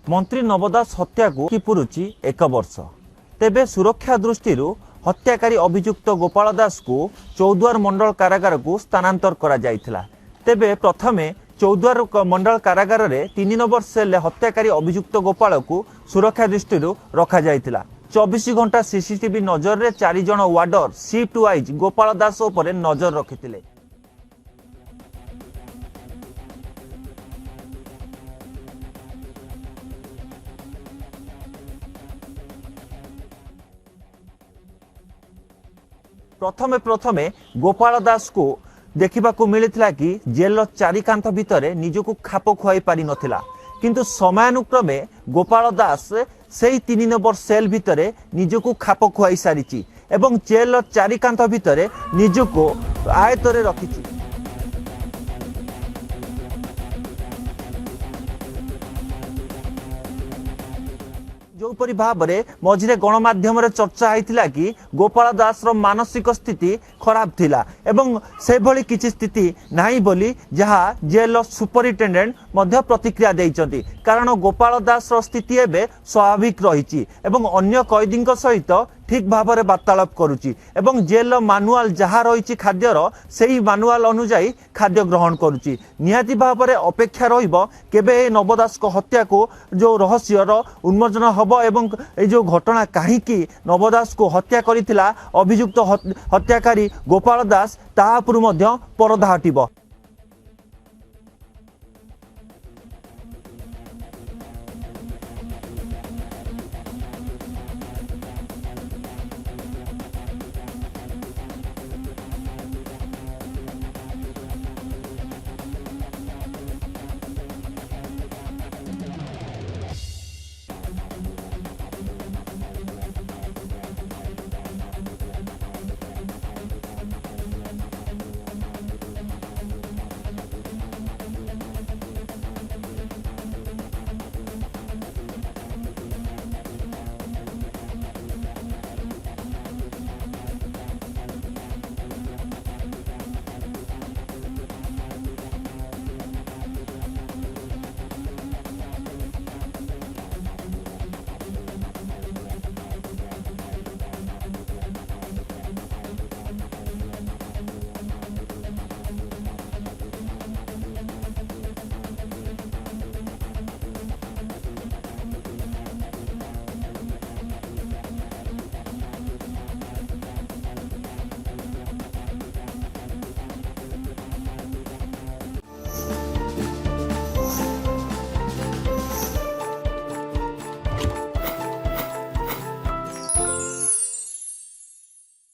मंत्री नव दास हत्या को कि पुरुची 1 वर्ष तेबे सुरक्षा दृष्टि हत्याकारी अभियुक्त गोपाल दास को चौद्वार मंडल कारागार को स्थानांतर करा जायथिला। तेबे प्रथमे चौद्वार मंडल कारागार रे 3 नंबर सेल हत्याकारी अभियुक्त गोपाल को सुरक्षा दृष्टि रखा जायथिला। 24 घंटा सीसीटीवी नजर रे 4 जन वार्डर शिफ्ट वाइज गोपाल दास पर नजर रखिथिले। प्रथमे प्रथमे गोपाल दास को देखा मिलता कि जेल 4 कांथ भितर निजको खाप खुआई पारि नथिला, किंतु समयानुक्रमे गोपाल दास से 3 नंबर सेल भितर निजको खाप खुआई सारी एवं जेल 4 कांथ भितर निजको आयतरे रखिछि। जोपरी भाव में मझे गणमाध्यम चर्चा होता कि गोपाल दास मानसिक स्थिति खराब थिला एवं से भली किछि स्थिति नाही बोली जहाँ जेल सुपरिटेडेंट मध्य प्रतिक्रिया देइचंती। कारण गोपाल दास स्थिति एबे स्वाभाविक रही एवं अन्य कैदी सहित ठीक भाव में वार्तालाप करुच्ची एवं जेल मानुआल जहाँ रही खाद्यर से मानुआल अनुजाई खाद्य ग्रहण करुच्ची। निहाती भाव में अपेक्षा रहिबो केबे नव दास को हत्या को जो रहस्यर उन्मोचन हब एवं जो घटना कहीं नव दास को हत्या करिथिला अभियुक्त हत्याकारी गोपाल दास ताहा पुरु मध्य परदा हटिबो।